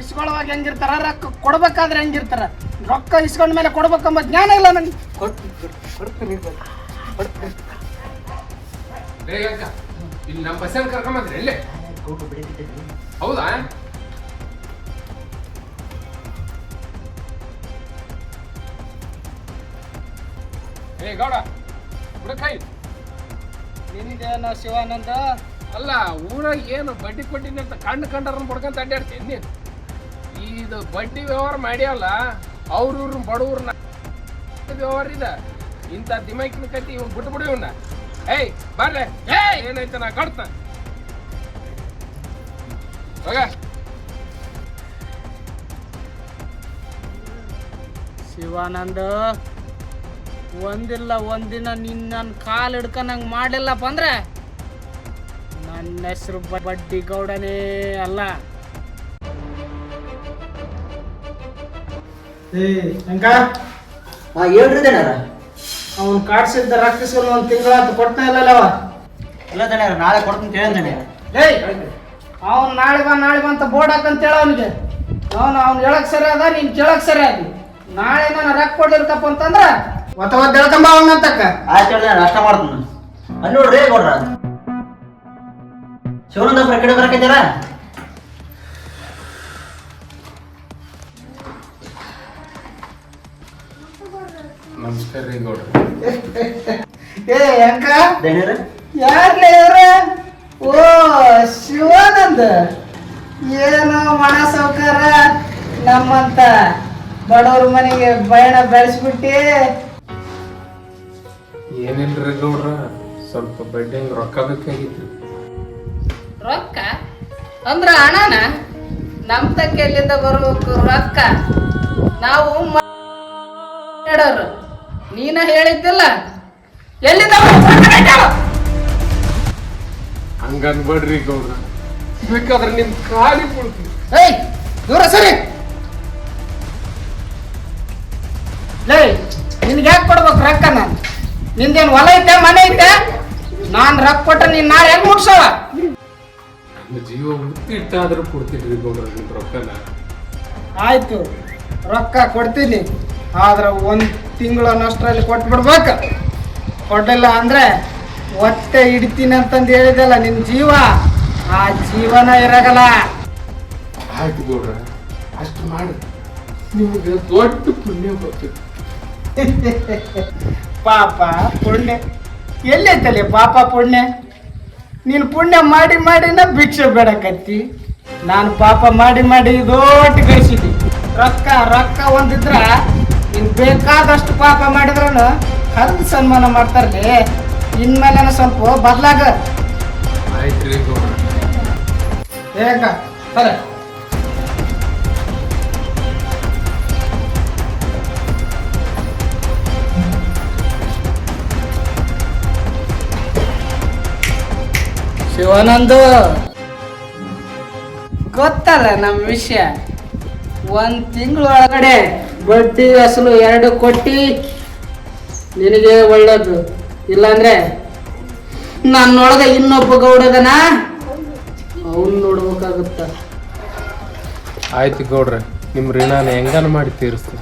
ಇಸ್ಕೊಳ್ಳುವಾಗ ಹೆಂಗಿರ್ತಾರ, ರೊಕ್ಕ ಕೊಡ್ಬೇಕಾದ್ರೆ ಹೆಂಗಿರ್ತಾರ. ರೊಕ್ಕ ಇಸ್ಕೊಂಡ ಮೇಲೆ ಕೊಡ್ಬೇಕಂಬ ಜ್ಞಾನ ಇಲ್ಲ ನಂಗೆ. ಇಲ್ಲಿ ನಮ್ಮ ಬಸ್ಸಲ್ಲಿ ಕರ್ಕೊಂಬಂದ್ರಿ ಎಲ್ಲೇ? ಹೌದಾ? ಏ ಗೌಡ, ಹುಡುಕಾಯಿ ನಿಂದೇನೋ ಶಿವಾನಂದ. ಅಲ್ಲ, ಊರಾಗ ಏನು ಬಡ್ಡಿ ಕೊಟ್ಟಿನಿ ಅಂತ ಕಂಡರನ್ನ ಬಡ್ಕೊಂತ ಅಡ್ಡಾಡ್ತೀನಿ ನೀನು. ಇದು ಬಡ್ಡಿ ವ್ಯವಹಾರ ಮಾಡ್ಯಾವಲ್ಲ, ಅವ್ರವ್ರ ಬಡವ್ರನ್ನ ವ್ಯವಹಾರ ಇದೆ. ಇಂಥ ದಿಮಾಕಿನ ಕತ್ತಿ ಇವ್ನು ಬಿಟ್ಬಿಡಿ ಇವನ್ನ. ಏಯ್ ಬರ್ಲೆ, ಏನಾಯ್ತ ನಾ ಕಡ್ತ ಹೋಗ. ಶಿವಾನಂದ, ಒಂದಿಲ್ಲ ಒಂದಿನ ನಿನ್ನ ಕಾಲು ಹಿಡ್ಕೊಂಡಂಗೆ ಮಾಡಲಿಲ್ಲಪ್ಪ ಅಂದ್ರೆ ನನ್ನ ಹೆಸರು ಬಡ್ಡಿ ಗೌಡನೇ ಅಲ್ಲ. ಹೇಳ್ರಿ ದಣ್ಯಾರ, ಅವನು ಕಾಡ್ಸಿದ್ದ ರಕ್ಷಿಸಲು 1 ತಿಂಗಳಾತು ಕೊಡ್ತಾ ಇಲ್ಲವ. ಇಲ್ಲ ದಣ್ಯಾರ, ನಾಳೆ ಕೊಡ್ತೀನಿ ಕೇಳಿ ದಣ್ಯಾರ. ಅವ್ನು ನಾಳೆ ಬಾ ಅಂತ ಬೋರ್ಡ್ ಹಾಕಂತ ಹೇಳ ಅವನಿಗೆ. ಅವ್ನು ಹೇಳಕ್ ಸರಿ ಅದ, ನೀನ್ ಕೇಳಕ್ ಸರಿ ಅದ. ನಾಳೆ ನಾನು ರೊಕ್ಕ ಕೊಡ್ಲಿರ್ತಪ್ಪ ಅಂತಂದ್ರ ಒತ್ತ ಹೇಳ್ಕೊಂಬ ಅವನಂತಕ್ಕ. ಆಯ್ತು ಹೇಳಿ, ನಾನು ಅಷ್ಟ ಮಾಡ್ತೀನಿ. ಅಲ್ಲಿ ನೋಡ್ರಿ ಕೊಡ್ರ ಶಿವನಂದ ಕಡೆ ಬರಕೈತಾರ. ನಮಸ್ಕಾರ ರೀ ಗೌಡ್ರ. ಅಂಕ ದಣ್ಯಾರ, ಯಾರ್ಲೇ ಇವ್ರ? ಓ ಶಿವಾನಂದ, ಏನೋ ಮಣ ಸೌಕಾರ ನಮ್ಮಂತ ಬಡವ್ರ ಮನೆಗೆ ಬಯಣ ಬೆಳೆಸ್ಬಿಟ್ಟಿ. ಏನಿಲ್ರಿ ಗೌಡ್ರ, ಸ್ವಲ್ಪ ಬಡ್ಡಿ ರೊಕ್ಕ ಬೇಕಾಗಿತ್ತು. ರೊಕ್ಕ ಅಂದ್ರ ಹಣನ ನಮ್ ತಕ್ಕ ಎಲ್ಲಿಂದ ಬರ್ಬೇಕು ರೊಕ್ಕ? ನಾವು ಹೇಳೋರು, ನೀನ ಹೇಳಿದ್ದಿಲ್ಲ ಎಲ್ಲಿಂದ ಹಂಗನ್ಬೇಡ್ರಿ ಗೌಡ್ರ, ಬೇಕಾದ್ರೆ ನಿಮ್ ಖಾಲಿ ಕೊಡ್ತೀನಿ. ಏಯ್ ದೂರ ಸರಿ. ಲೇ ನಿನ್ಗೆ ಯಾಕೆ ಕೊಡ್ಬೇಕು ರೊಕ್ಕ? ನಾನು ನಿಂದೇನು ಹೊಲ ಐತೆ ಮನೆ ಐತೆ? ನಾನ್ ರೊಕ್ಕ ಕೊಟ್ಟ ನೀನ್ ನಾಳೆ ಹೆಂಗ್ ಮುಟ್ಸವ? ನನ್ನ ಜೀವ ಇಟ್ಟಾದ್ರೂ ಕೊಡ್ತೀನಿ ಗೌಡ್ರ ನಿಮ್ ರೊಕ್ಕನ. ಆಯ್ತು, ರೊಕ್ಕ ಕೊಡ್ತೀನಿ, ಆದ್ರೆ ಒಂದ್ ತಿಂಗಳನ್ನಷ್ಟರಲ್ಲಿ ಕೊಟ್ಬಿಡ್ಬೇಕು. ಕೊಡಲಿಲ್ಲ ಅಂದ್ರೆ ಒತ್ತೆ ಹಿಡಿತೀನಿ ಅಂತಂದು ಹೇಳಿದಲ್ಲ, ನಿನ್ ಜೀವ ಆ ಜೀವನ ಇರಗಲ್ಲ. ಆಯ್ತು ಗೌಡ್ರ, ಅಷ್ಟು ಮಾಡಿ ನಿಮ್ಗೆ ದೊಡ್ಡ ಪುಣ್ಯ ಬರ್ತದೆ. ಪಾಪ ಪುಣ್ಯ ಎಲ್ಲೈತಲ್ಲಿ? ಪಾಪ ಪುಣ್ಯ ನೀನು ಪುಣ್ಯ ಮಾಡಿ ಮಾಡಿನ ಭಿಕ್ಷೆ ಬೇಡಕತ್ತಿ. ನಾನು ಪಾಪ ಮಾಡಿ ಮಾಡಿ ದೊಡ್ಡ ಗಳಿಸಿದ್ದಿ. ರೊಕ್ಕ ರೊಕ್ಕ ಒಂದಿದ್ರ ನೀನು ಬೇಕಾದಷ್ಟು ಪಾಪ ಮಾಡಿದ್ರೂ ಕರೆದು ಸನ್ಮಾನ ಮಾಡ್ತಾರಲಿ. ಇನ್ಮೇಲೆ ಸ್ವಲ್ಪ ಬದಲಾಗ. ಆಯ್ತು ರೀ ಗೌಡ್ರ. ಹೇಗ ಸರಿ. ಶಿವಾನಂದ ಗೊತ್ತಲ್ಲ ನಮ್ಮ ವಿಷಯ. ಒಂದ್ ತಿಂಗಳೊಳಗಡೆ ಬಡ್ಡಿ ಅಸಲು 2 ಕೊಟ್ಟಿ ನಿನಗೆ ಒಳ್ಳೇದು. ಇಲ್ಲಾಂದ್ರೆ ನನ್ನೊಳಗೆ ಇನ್ನೊಬ್ಬ ಗೌಡದನ ಅವನ್ ನೋಡ್ಬೇಕಾಗುತ್ತ. ಆಯ್ತು ಗೌಡ್ರ, ನಿಮ್ ಋಣನ ಹೆಂಗನ ಮಾಡಿ ತೀರಿಸ್ತೀನಿ.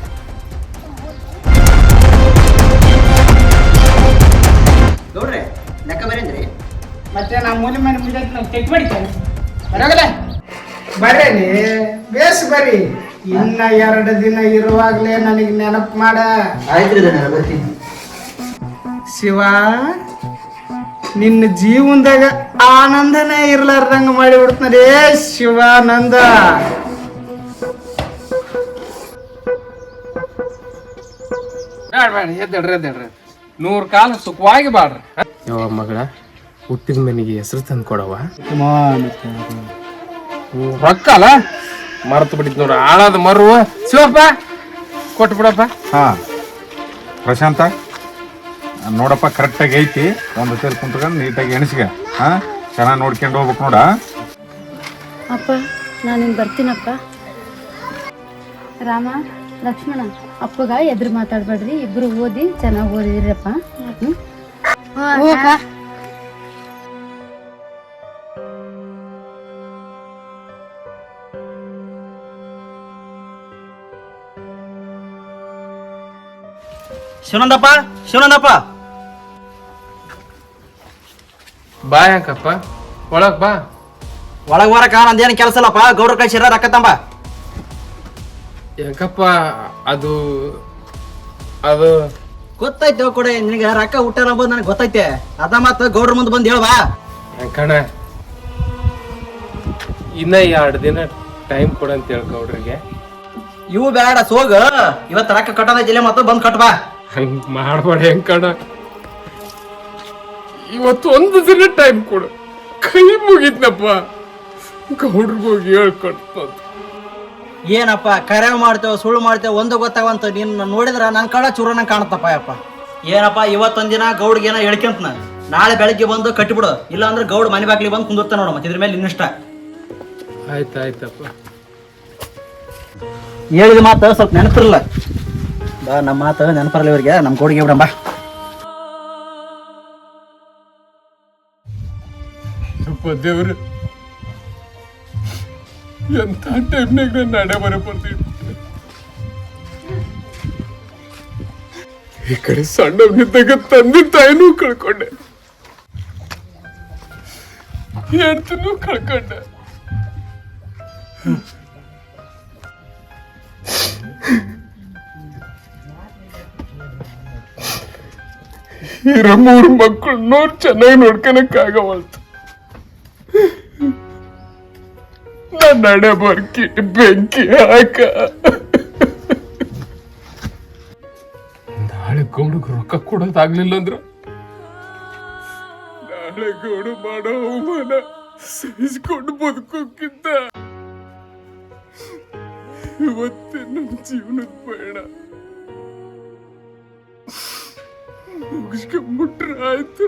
ನೋಡ್ರಿ ಲೆಕ್ಕ ಬರೇನ್ರಿ? ಮತ್ತೆ ನಮ್ಮ ಮೂಲಿ ಮನೆ ಮುಂದೆ ನಾವು ಚೆಕ್ ಮಾಡಿದ್ದೇನೆ. ಬರೋಗಲ್ಲ ಬರ್ರಿ, ಬೇಸ್ ಬರ್ರಿ. ಇನ್ನ 2 ದಿನ ಇರುವಾಗ್ಲೇ ನನಗೆ ನೆನಪು ಮಾಡ. ಆಯ್ತ್ರಿ ಬರ್ತೀನಿ. ಶಿವ, ನಿನ್ನ ಜೀವನದಾಗ ಆನಂದನೇ ಇರ್ಲಾರ್ದಂಗ ಮಾಡಿ ಬಿಡ್ತಾನೆ ಶಿವಾನಂದ. ಬೇಡ ಎದ್ದೇಳ್ರಿ 100 ಕಾಲ ಸುಖವಾಗಿ ಬಾಳ್ರಿ. ಯಾವ ಮಗಳ ಹುಟ್ಟಿದ ಮನೆಗೆ ಹೆಸರು ತಂದು ಕೊಡವ. ರೊಕ್ಕ ಅಲ್ಲ ಮರ್ತು ಬಿಟ್ಟಿದ್ ನೋಡ, ಆಳದ ಮರುವ. ಶಿವಪ್ಪ ಕೊಟ್ಟು ಬಿಡಪ್ಪ. ಹಾ ಪ್ರಶಾಂತ, ನೋಡಪ್ಪ ಕರೆಕ್ಟಾಗಿ ಐತಿ. ಒಂದು ಸೇರಿ ಕುಂತ್ಕೊಂಡು ನೀಟಾಗಿ ಎಣಿಸ್ಗ. ಹಾ ಚೆನ್ನಾಗಿ ನೋಡ್ಕೊಂಡು ಹೋಗ್ಬೇಕು ನೋಡ. ಅಪ್ಪ ನಾನಿನ್ ಬರ್ತೀನಪ್ಪ. ರಾಮ ಲಕ್ಷ್ಮಣ ಅಪ್ಪಗ ಎದುರು ಮಾತಾಡ್ಬೇಡ್ರಿ, ಇಬ್ರು ಓದಿ ಚೆನ್ನಾಗಿ ಓದಿದ್ರಪ್ಪ. ಶಿವನಂದಪ್ಪ, ಶಿವನಂದಪ್ಪ ಬಾ. ಯಾಕಪ್ಪ ಒಳಗ್ ಬಾ. ಒಳಗ್ ಬರಕ ನಂದೇನು ಕೆಲಸ ಇಲ್ಲಪ್ಪ. ಗೌಡ್ರ ಕಳ್ಸಿರ ರೊಕ್ಕ ತಂಬ. ಯಾಕಪ್ಪ ಅದು ಅದು ಗೊತ್ತೈತೆ ಕೊಡೆ ನಿನಗೆ ರೊಕ್ಕ ಊಟ ಅಂಬೋದು ನನಗೆ ಗೊತ್ತೈತೆ. ಅದ ಮಾತು ಗೌಡ್ರ ಮುಂದೆ ಬಂದು ಹೇಳ್ವಾ. ಕಣ ಇನ್ನ 2 ದಿನ ಟೈಮ್ ಕೊಡಂತ ಹೇಳ್ಕೌಡ್ರಿಗೆ. ಇವು ಬೇಡ ಸೋಗ, ಇವತ್ತು ರೊಕ್ಕ ಕಟ್ಟೋದೈತಿಲ್ಲ ಮತ್ತು ಬಂದು ಕಟ್ಬಾ. ಹಂಗ್ ಮಾಡ್ಬೇಡ ಕಣ, ಇವತ್ತು 1 ದಿನ ಟೈಮ್ ಕೊಡು. ಕೈ ಮುಗಿದ್ನಪ್ಪ, ಗೌಡ್ರಿಗೆ ಹೋಗಿ ಹೇಳ್ಕೊಡ್ತ. ಏನಪ್ಪ ಕರೆ ಮಾಡ್ತೇವೆ ಸುಳ್ಳು ಮಾಡ್ತೇವೆ ಒಂದು ಗೊತ್ತಾಗಂತ. ನೀನು ನೋಡಿದ್ರ ನನ್ನ ಕಡ ಚೂರನ ಕಾಣತ್ತಪ್ಪ. ಯಪ್ಪ ಏನಪ್ಪ ಇವತ್ತೊಂದಿನ ಗೌಡ್ಗೆ ಏನೋ ಹೇಳ್ಕೊಂತ, ನಾಳೆ ಬೆಳಗ್ಗೆ ಬಂದು ಕಟ್ಟಿಬಿಡು. ಇಲ್ಲ ಅಂದ್ರೆ ಗೌಡ್ ಮನೆ ಬಾಗ್ಲಿ ಬಂದು ಕುಂದಿರ್ತಾನ ನೋಡು. ಮತ್ತೆ ಇದ್ರ ಮೇಲೆ ಇನ್ನಿಷ್ಟ. ಆಯ್ತಾಯ್ತಪ್ಪ. ಹೇಳಿದ ಮಾತು ಸ್ವಲ್ಪ ನೆನಪಿರಲ್ಲ. ಬಾ ನಮ್ಮ ಮಾತು ನೆನಪಿರಲ್ಲ ಇವ್ರಿಗೆ. ನಮ್ಮ ಗೌಡಿಗೆ ಬಿಡಂಬ. ದೇವ್ರು ಎಂತ ಟೈಮ್ನಾಗ ನಾನು ನಡೆ ಬರಪಡ್ತೀನಿ. ಈ ಕಡೆ ಸಣ್ಣವನಿದ್ದಾಗ ತಂದೆ ತಾಯಿನೂ ಕಳ್ಕೊಂಡೆ, ಹೆಂಡತಿನೂ ಕಳ್ಕೊಂಡೆ. ಇರೋ 3 ಮಕ್ಕಳನ್ನೂ ಚೆನ್ನಾಗಿ ನೋಡ್ಕೊಳಕ್ಕಾಗವಲ್ತು. ನನ್ನ ನಡೆ ಬರ್ಕಿ ಬೆಂಕಿ ಹಾಕ. ನಾಳೆ ಗೌಡಗ್ ರೊಕ್ಕ ಕೊಡೋದಾಗ್ಲಿಲ್ಲ ಅಂದ್ರ ನಾಳೆ ಗೌಡ ಮಾಡೋ ಅವಮಾನ ಸಹಿಸ್ಕೊಂಡು ಬದುಕೋಕ್ಕಿಂತ ಇವತ್ತೇ ನನ್ನ ಜೀವನದ ಪಯಣ ಮುಗಿಸ್ಕೊಂಡ್ಬಿಟ್ರೆ ಆಯ್ತು.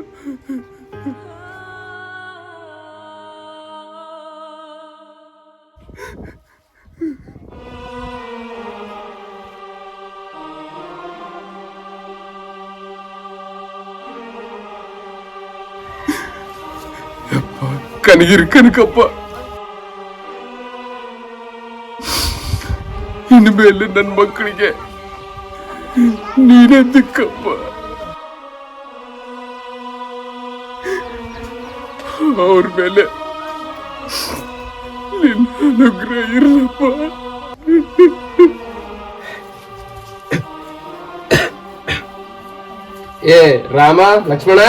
ಕನಗಿರಿ ಕನಕಪ್ಪ, ಇನ್ನು ಮೇಲೆ ನನ್ನ ಮಕ್ಕಳಿಗೆ ನೀನೇ ದಿಕ್ಕಪ್ಪ. ಅವ್ರ ಮೇಲೆ ನಿನ್ನ ಅನುಗ್ರಹ ಇರಲಪ್ಪ. ಏ ರಾಮ ಲಕ್ಷ್ಮಣ,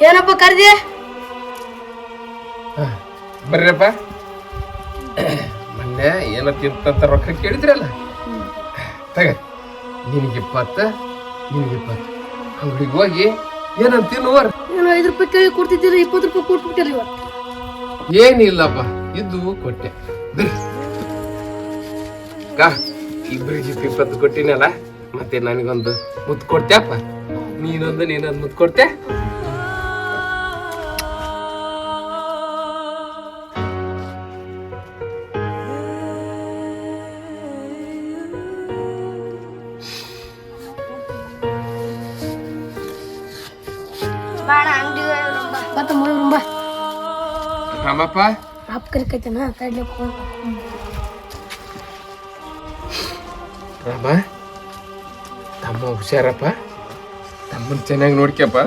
ಏನಪ್ಪ ಕರ್ದಿ? ಬರ್ರಪ್ಪ. ಮೊನ್ನೆ ಏನೋ ತಿಂತ ರೊಕ್ಕ ಕೇಳಿದ್ರಲ್ಲ, ತಗ ನಿನಗೆ 20 ಅಂಗಡಿಗೆ ಹೋಗಿ ಏನಂತ ತಿನ್ನುವರ್. ಏನು 5 ರೂಪಾಯಿ ಕೇಳಿ ಕೊಡ್ತಿದ್ದೀರಿ, 20 ರೂಪಾಯಿ ಕೊಟ್ಬಿಟ್ಟಿರಿ ಇವತ್ತು. ಏನಿಲ್ಲಪ್ಪ, ಇದ್ದು ಕೊಟ್ಟೆ. ಇಬ್ಬರಿಗೆ 20 ಕೊಟ್ಟಿನಲ್ಲ, ಮತ್ತೆ ನನಗೊಂದು ಮುತ್ತು ಕೊಡ್ತ್ಯಪ್ಪ. ನೀನೊಂದು ಮುತ್ತು ಕೊಡ್ತೆ. ಬಾಣ ಅಂಗಡಿ ಬತ್ತ ಮುಳುಗುಂಬ ರಾಮಪ್ಪ. ಅಪ್ಪ ಕರಿಕೈತೇನ ತಡ್ಲಿಕ್ಕೆ ರಾಮ, ತಮ್ಮ ಹುಷಾರಪ್ಪ. ತಮ್ಮನ್ ಚೆನ್ನಾಗಿ ನೋಡ್ಕ್ಯಪ್ಪ.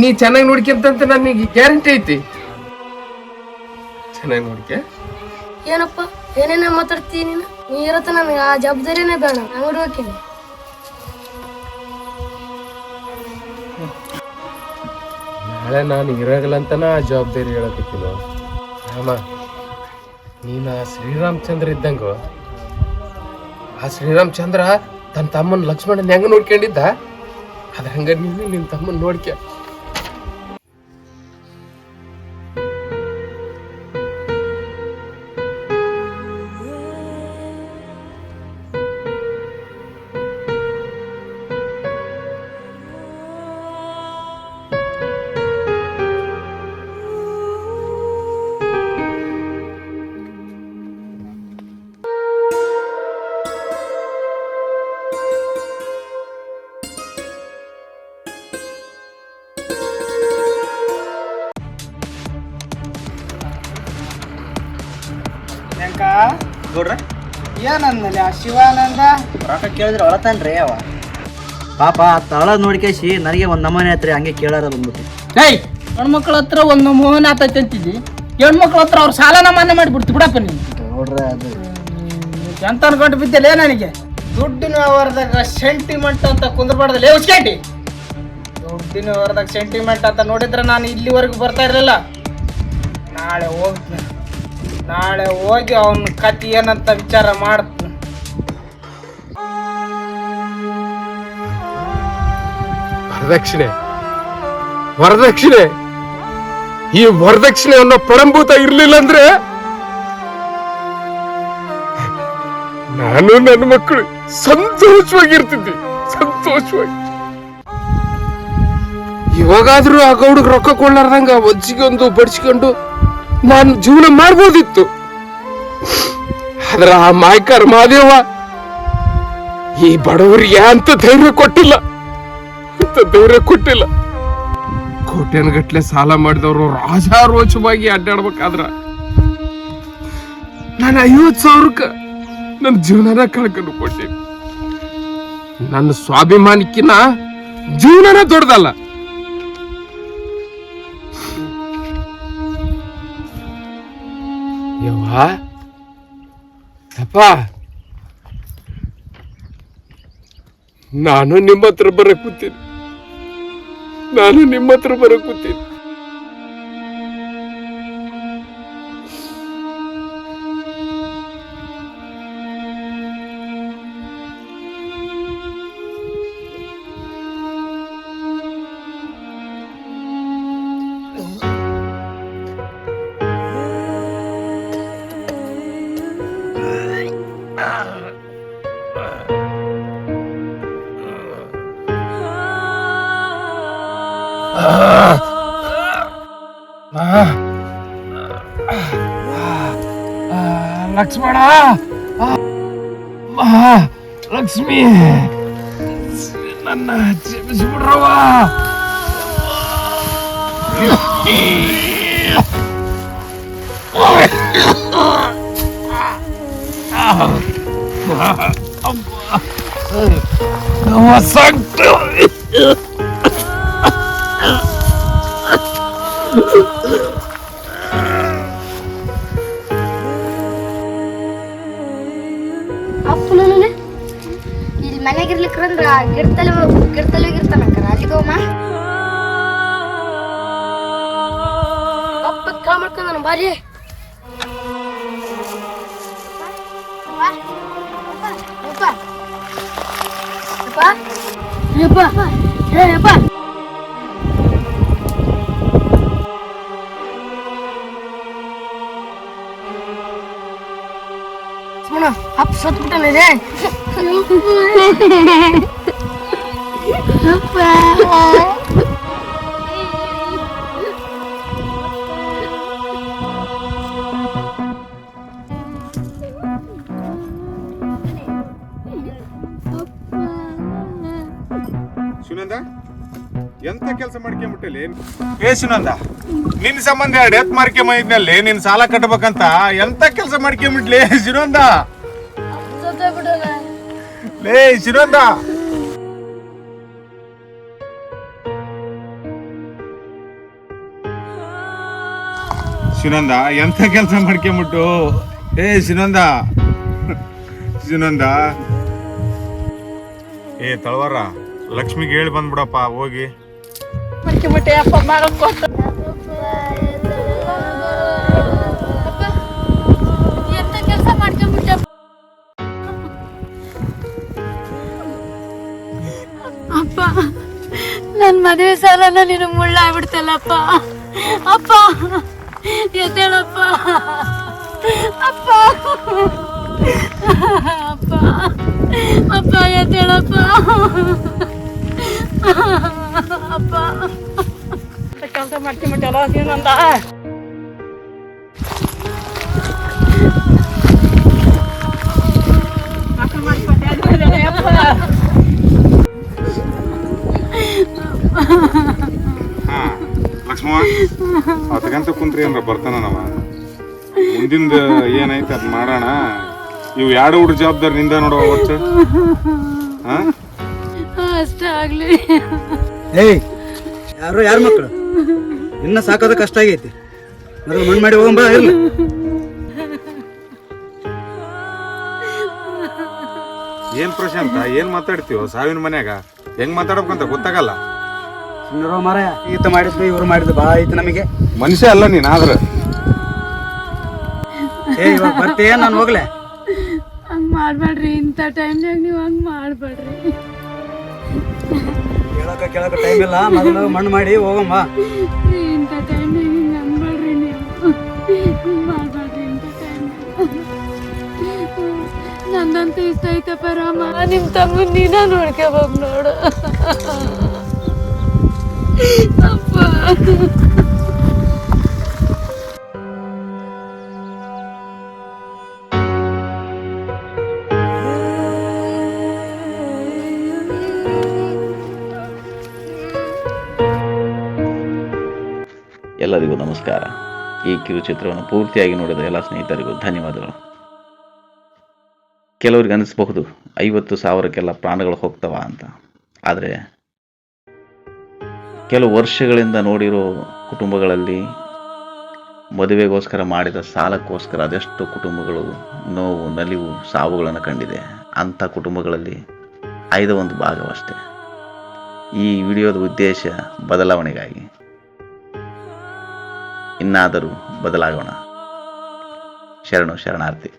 ನೀ ಚೆನ್ನಾಗಿ ನೋಡ್ಕ್ಯಂತ ನನಗೆ ಗ್ಯಾರಂಟಿ ಐತಿ. ಚೆನ್ನಾಗಿ ನೋಡ್ಕ್ಯ. ಏನಪ್ಪ ಏನೇನ ಮಾತಾಡ್ತೀಯ ನೀನು? ನೀ ಇರತ್ತ ನನಗೆ ಆ ಜವಾಬ್ದಾರಿನೇ ಬೇಡ. ಅಂಗಡಿ ಹೋಗ್ತೀನಿ. ನಾಳೆ ನಾನು ಇರಾಗಲ್ಲ ಅಂತನ ಆ ಜವಾಬ್ದಾರಿ ಹೇಳಕತ್ತೀನ. ರಾಮ, ನೀನು ಆ ಶ್ರೀರಾಮಚಂದ್ರ ಇದ್ದಂಗ. ಆ ಶ್ರೀರಾಮಚಂದ್ರ ತನ್ನ ತಮ್ಮನ ಲಕ್ಷ್ಮಣನ ಹೆಂಗ ನೋಡ್ಕೊಂಡಿದ್ದ, ಅದ್ರ ಹಂಗ ನೀನು ನಿನ್ನ ತಮ್ಮನ ನೋಡ್ಕ್ಯ. ಗೌಡ್ರ ಏನಂದಲ್ಲಿ ಆ ಶಿವಾನಂದ? ರೊಕ್ಕ ಕೇಳಿದ್ರೆ ಒಳತಾನ್ರಿ ಅವ. ಪಾಪ ತಳ ನೋಡ್ಕೇಸಿ ನನಗೆ ಒಂದು ನಮೂನೆ ಆಯ್ತ್ರಿ, ಹಂಗೆ ಕೇಳಾರ ಬಂದ್ಬಿಟ್ಟು. ಏಯ್, ಹೆಣ್ಮಕ್ಳ ಹತ್ರ ಒಂದು ಮೋಹನ ಆತೈತಿ ಅಂತಿದ್ದಿ, ಹೆಣ್ಮಕ್ಳ ಹತ್ರ ಅವ್ರ ಸಾಲನ ಮನ್ನಾ ಮಾಡಿಬಿಡ್ತು ಬಿಡಪ್ಪ ನೀನು. ಗೌಡ್ರ ಅದು ಎಂತ ಅನ್ಕೊಂಡು ಬಿದ್ದಿಲ್ಲ ನನಗೆ. ದುಡ್ಡಿನ ವ್ಯವಹಾರದಾಗ ಸೆಂಟಿಮೆಂಟ್ ಅಂತ ಕುಂದ್ರಬಾರ್ದಲ್ಲ ಉಸ್ಕೇಟಿ. ದುಡ್ಡಿನ ವ್ಯವಹಾರದಾಗ ಸೆಂಟಿಮೆಂಟ್ ಅಂತ ನೋಡಿದ್ರೆ ನಾನು ಇಲ್ಲಿವರೆಗೂ ಬರ್ತಾ ಇರಲಿಲ್ಲ. ನಾಳೆ ಹೋಗ್ತೀನಿ, ನಾಳೆ ಹೋಗಿ ಅವನ ಕತಿ ಏನಂತ ವಿಚಾರ ಮಾಡ್ತೀನಿ. ವರದಕ್ಷಿಣೆ ಈ ವರದಕ್ಷಿಣೆ ಅನ್ನೋ ಪರಂಭೂತ ಇರ್ಲಿಲ್ಲ ಅಂದ್ರೆ ನಾನು ನನ್ನ ಮಕ್ಕಳು ಸಂತೋಷವಾಗಿರ್ತಿದ್ದೆ. ಸಂತೋಷವಾಗಿ ಇವಾಗಾದ್ರೂ ಆ ಗೌಡಗ್ ರೊಕ್ಕ ಕೊಳ್ಳಾರ್ದಂಗ ಒಜ್ಜಿಗೊಂದು ಬಡಿಸ್ಕೊಂಡು ನಾನು ಜೀವನ ಮಾಡ್ಬೋದಿತ್ತು. ಆದ್ರ ಆ ಮಾಯ್ಕಾರ ಮಾದೇವ ಈ ಬಡವರಿಗೆ ಅಂತ ಧೈರ್ಯ ಕೊಟ್ಟಿಲ್ಲ. ಕೋಟ್ಯನಗಟ್ಲೆ ಸಾಲ ಮಾಡಿದವರು ರಾಜಾರೋಚವಾಗಿ ಅಡ್ಡಾಡ್ಬೇಕಾದ್ರ ನಾನು 50,000ಕ್ಕೆ ನನ್ನ ಜೀವನನ ಕಳ್ಕೊಂಡು ಕೊಟ್ಟೆ. ನನ್ನ ಸ್ವಾಭಿಮಾನಕ್ಕಿನ್ನ ಜೀವನನ ದೊಡ್ಡದಲ್ಲ. ಅಪ್ಪ, ನಾನು ನಿಮ್ಮ ಹತ್ರ ಬರಕ್ ಕೂತೀನಿ. ಲಕ್ಷ್ಮಣ, ಲಕ್ಷ್ಮಿ, ನನ್ನ ಕ್ಷಮಿಸ್ಬಿಡ್ರವ್ವ. ಅಪ್ಪನೇ ಇಲ್ಲಿ ಮನೆಗಿರ್ಲಿಕ್ಕಂದ್ರ ಗಿಡ್ತಲೆ ಹೋಗಿರ್ತಾನಂಕರ ಅಲ್ಲಿಗೆ ಹೋಮ ಅಪ್ಪ ಕಾಲ್ ಮಾಡ್ಕೊಂಡ ಬಾರಿ ಅಪ್ಪ ಸತ್ ಬಿಟ್ಟಾನೆ ಸುನಂದ, ಎಂತ ಕೆಲಸ ಮಾಡ್ಕೊಂಬಿಟ್ಟಲ್ಲಿ? ಏ ಸುನಂದ, ನಿನ್ ಸಂಬಂಧ ಎರಡು ಎತ್ ಮಾರ್ಕೊಂಬಂದಿದ್ನಲ್ಲಿ ನಿನ್ ಸಾಲ ಕಟ್ಬೇಕಂತ ಎಂತ ಕೆಲಸ ಮಾಡ್ಕೊಂಬಿಟ್ಲಿ ಸುನಂದ? ಲೇ ಸುನಂದ, ಸುನಂದ ಎಂತ ಕೆಲಸ ಮಾಡ್ಕೊಂಬಿಟ್ಟು? ಏ ಸುನಂದ, ಸುನಂದ, ಏ ತಳವಾರ, ಲಕ್ಷ್ಮಿಗೆ ಹೇಳಿ ಬಂದ್ಬಿಡಪ್ಪ ಹೋಗಿ. ಮಾಡ್ಕೊಂಬಿಟ್ಟೆ ಅಪ್ಪ ಮಗಳ ಕೊಟ್ಟು. ಎಂತ ಕೆಲಸ ಮಾಡ್ಕೊಂಡ್ಬಿಟ್ಟೆ ಅಪ್ಪ. ನನ್ನ ಮದುವೆ ಸಾಲನ ನೀನು ಮುಳ್ಳಾಗ್ಬಿಡ್ತಲ್ಲಪ್ಪ. ಅಪ್ಪ ಎದ್ದೇಳಪ್ಪ. ಅಪ್ಪ ಅಪ್ಪ ಅಪ್ಪ ಎದ್ದೇಳಪ್ಪ. ಅಪ್ಪ ಕೆಲಸ ಮಾಡ್ಕೊಂಬಿಟ್ಟಲ್ಲ ಸೀನಂದ. ಹಾ ಲಕ್ಷ್ಮವ್ವ, ಅದಕ್ಕಂತ ಕುಂತ್ರಿ ಅಂದ್ರ ಬರ್ತಾನ ನಾವ. ಮುಂದಿಂದ ಏನೈತೆ ಅದ್ ಮಾಡೋಣ. ಇವು ಎರಡು ಹುಡ್ರ ಜವಾಬ್ದಾರಿ ನಿಂದ ನೋಡುವ ಒಟ್ಟು. ಹಾ ಅಷ್ಟೇ ಆಗ್ಲಿ. ಏಯ್, ಯಾರ ಮಕ್ಕಳು ಇನ್ನ ಸಾಕೋದ ಕಷ್ಟ ಆಗೈತಿ. ಮಣ್ಣು ಮಾಡಿ ಹೋಗಂಬ. ಇರ್ಲಿ, ಏನ್ ಪ್ರಶಾಂತ, ಏನ್ ಮಾತಾಡ್ತೀವೋ ಸಾವಿನ ಮನ್ಯಾಗ? ಹೆಂಗ್ ಮಾತಾಡ್ಬೇಕಂತ ಗೊತ್ತಾಗಲ್ಲ. ಸುಮ್ಮನೆ ಮಾರ, ಈತ ಮಾಡಿದ್ದು ಇವ್ರು ಮಾಡಿದ್ದು ಭಾಳ ಐತಿ ನಮಗೆ. ಮನುಷ್ಯ ಅಲ್ಲ ನೀನ್ ಆದ್ರ. ಏ ಇವಾಗ ಬರ್ತೀಯ, ನಾನು ಹೋಗ್ಲೆ? ಹಂಗ್ ಮಾಡ್ಬೇಡ್ರಿ, ಇಂಥ ಟೈಮ್ನಾಗ ನೀವು ಹಂಗ್ ಮಾಡ್ಬೇಡ್ರಿ. ಕೇಳಕ ಟೈಮ್ ಇಲ್ಲ, ಮೊದಲು ಮಣ್ಣು ಮಾಡಿ ಹೋಗಮ್ಮ. ಇಂಥ ಟೈಮ್ನಾಗ ಹಿಂಗೆ ಅನ್ಬೇಡ್ರಿ ನೀವು. ಮಾಡ್ಬೇಡ್ರಿ ಇಂಥ ಟೈಮ್ನಾಗ. ನಂದಂತೂ ಇಷ್ಟ ಐತಪ್ಪ ರಾಮ. ನಿಮ್ಮ ತಮ್ಮ ನೀನ ನೋಡ್ಕೋಬೇಕು ನೋಡು ಅಪ್ಪ. ಎಲ್ಲರಿಗೂ ನಮಸ್ಕಾರ. ಈ ಕಿರುಚಿತ್ರವನ್ನು ಪೂರ್ತಿಯಾಗಿ ನೋಡಿದ ಎಲ್ಲ ಸ್ನೇಹಿತರಿಗೂ ಧನ್ಯವಾದಗಳು. ಕೆಲವರಿಗೆ ಅನಿಸಬಹುದು 50,000ಕ್ಕೆಲ್ಲ ಪ್ರಾಣಗಳು ಹೋಗ್ತವ ಅಂತ. ಆದರೆ ಕೆಲವು ವರ್ಷಗಳಿಂದ ನೋಡಿರೋ ಕುಟುಂಬಗಳಲ್ಲಿ ಮದುವೆಗೋಸ್ಕರ ಮಾಡಿದ ಸಾಲಕ್ಕೋಸ್ಕರ ಅದೆಷ್ಟು ಕುಟುಂಬಗಳು ನೋವು, ನಲಿವು, ಸಾವುಗಳನ್ನು ಕಂಡಿದೆ. ಅಂಥ ಕುಟುಂಬಗಳಲ್ಲಿ 1 ಭಾಗವಷ್ಟೇ. ಈ ವಿಡಿಯೋದ ಉದ್ದೇಶ ಬದಲಾವಣೆಗಾಗಿ. ಇನ್ನಾದರೂ ಬದಲಾಗೋಣ. ಶರಣಾರ್ಥಿ.